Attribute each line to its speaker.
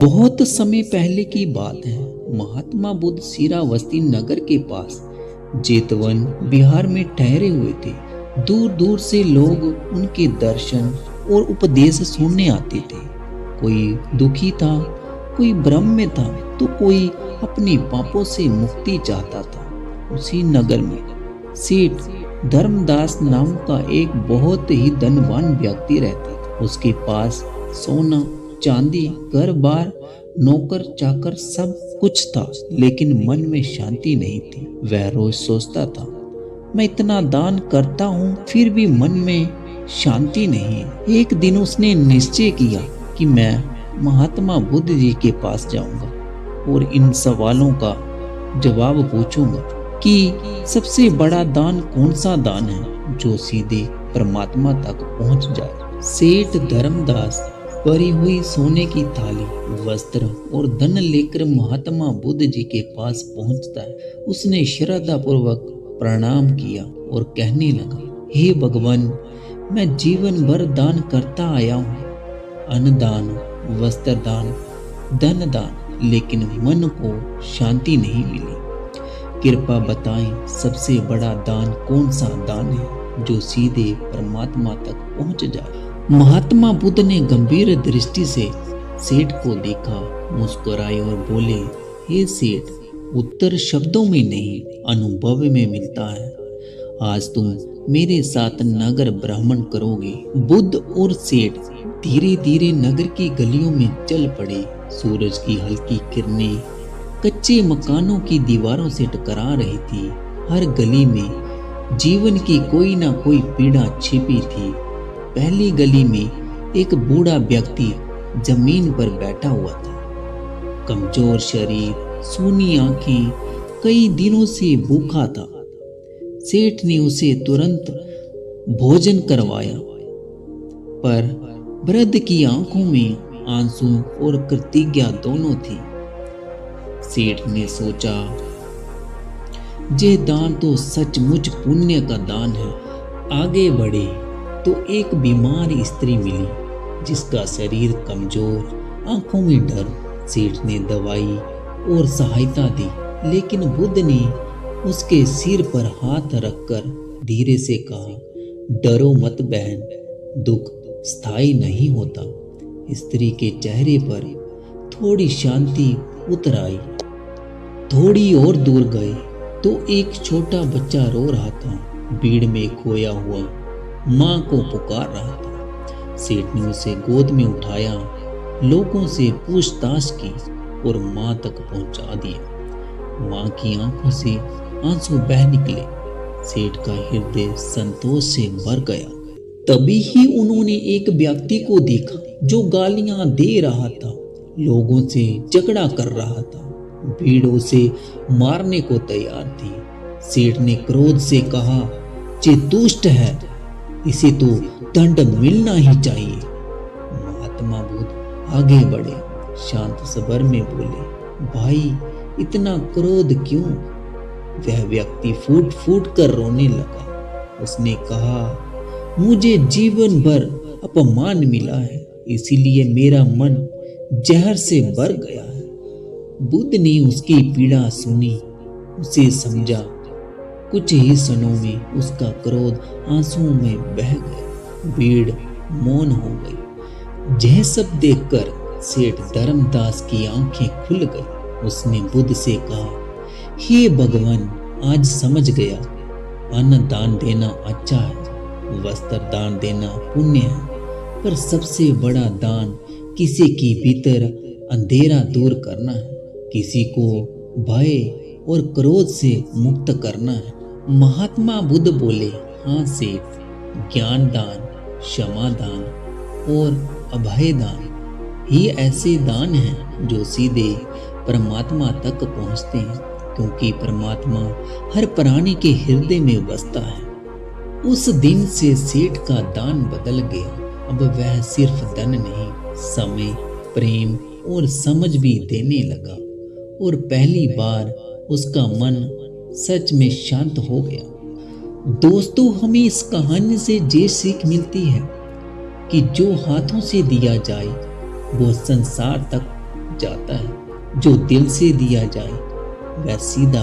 Speaker 1: बहुत समय पहले की बात है। महात्मा बुद्ध शिरावस्ती नगर के पास जेतवन बिहार में ठहरे हुए थे। दूर दूर से लोग उनके दर्शन और उपदेश सुनने आते थे। कोई दुखी था, कोई भ्रम में था, तो कोई अपने पापों से मुक्ति चाहता था। उसी नगर में सेठ धर्मदास नाम का एक बहुत ही धनवान व्यक्ति रहता था। उसके पास सोना चांदी घर बार नौकर चाकर सब कुछ था, लेकिन मन में शांति नहीं थी। वह रोज सोचता था, मैं इतना दान करता हूँ फिर भी मन में शांति नहीं है। एक दिन उसने निश्चय किया कि मैं महात्मा बुद्ध जी के पास जाऊंगा और इन सवालों का जवाब पूछूंगा कि सबसे बड़ा दान कौन सा दान है जो सीधे परमात्मा तक पहुंच जाए। सेठ धर्मदास भरी हुई सोने की थाली, वस्त्र और धन लेकर महात्मा बुद्ध जी के पास पहुंचता है। उसने श्रद्धा पूर्वक प्रणाम किया और कहने लगा, हे भगवान, मैं जीवन भर दान करता आया हूँ, अन्नदान, वस्त्र दान, धन दान, लेकिन मन को शांति नहीं मिली। कृपा बताएं, सबसे बड़ा दान कौन सा दान है जो सीधे परमात्मा तक पहुंच जाए। महात्मा बुद्ध ने गंभीर दृष्टि से सेठ को देखा, मुस्कुराए और बोले, हे सेठ, उत्तर शब्दों में नहीं अनुभव में मिलता है। आज तुम मेरे साथ नगर भ्रमण करोगे। बुद्ध और सेठ धीरे धीरे नगर की गलियों में चल पड़े। सूरज की हल्की किरणें कच्चे मकानों की दीवारों से टकरा रही थी। हर गली में जीवन की कोई ना कोई पीड़ा छिपी थी। पहली गली में एक बूढ़ा व्यक्ति जमीन पर बैठा हुआ था। कमजोर शरीर, सूनी आंखें, कई दिनों से भूखा था। सेठ ने उसे तुरंत भोजन करवाया, पर वृद्ध की आंखों में आंसू और कृतज्ञता दोनों थी। सेठ ने सोचा, ये दान तो सचमुच पुण्य का दान है। आगे बढ़े तो एक बीमार स्त्री मिली जिसका शरीर कमजोर, आंखों में डर। सेठ ने दवाई और सहायता दी, लेकिन बुद्ध ने उसके सिर पर हाथ रखकर धीरे से कहा, डरो मत बहन, दुख स्थायी नहीं होता। स्त्री के चेहरे पर थोड़ी शांति उतर आई। थोड़ी और दूर गए तो एक छोटा बच्चा रो रहा था, भीड़ में खोया हुआ माँ को पुकार रहा था। सेठ ने उसे गोद में उठाया, लोगों से पूछताछ की और माँ तक पहुंचा दिया। माँ की आंखों से आंसू बह निकले। सेठ का हृदय संतोष से भर गया। तभी ही उन्होंने एक व्यक्ति को देखा जो गालियां दे रहा था, लोगों से झगड़ा कर रहा था, भीड़ उसे मारने को तैयार थी। सेठ ने क्रोध से कहा, ये दुष्ट है, इसे तो दंड मिलना ही चाहिए। महात्मा बुद्ध आगे बढ़े, शांत स्वर में बोले, भाई, इतना क्रोध क्यों? वह व्यक्ति फूट फूट कर रोने लगा। उसने कहा, मुझे जीवन भर अपमान मिला है, इसीलिए मेरा मन जहर से भर गया है। बुद्ध ने उसकी पीड़ा सुनी, उसे समझा। कुछ ही क्षणों में उसका क्रोध आंसुओं में बह गया। भीड़ मौन हो गई। यह सब देखकर सेठ धर्मदास की आंखें खुल गई। उसने बुद्ध से कहा, हे भगवान, आज समझ गया, अन्न दान देना अच्छा है, वस्त्र दान देना पुण्य है, पर सबसे बड़ा दान किसी के भीतर अंधेरा दूर करना है, किसी को भय और क्रोध से मुक्त करना है। महात्मा बुद्ध बोले, हाँ सेठ, ज्ञान दान, क्षमा दान और अभय दान ही ऐसे दान हैं जो सीधे परमात्मा तक पहुंचते हैं, क्योंकि परमात्मा हर प्राणी के हृदय में बसता है। उस दिन से सेठ का दान बदल गया। अब वह सिर्फ धन नहीं, समय, प्रेम और समझ भी देने लगा, और पहली बार उसका मन सच में शांत हो गया। दोस्तों, हमें इस कहानी से ये सीख मिलती है कि जो हाथों से दिया जाए वो संसार तक जाता है। जो दिल से दिया जाए वह सीधा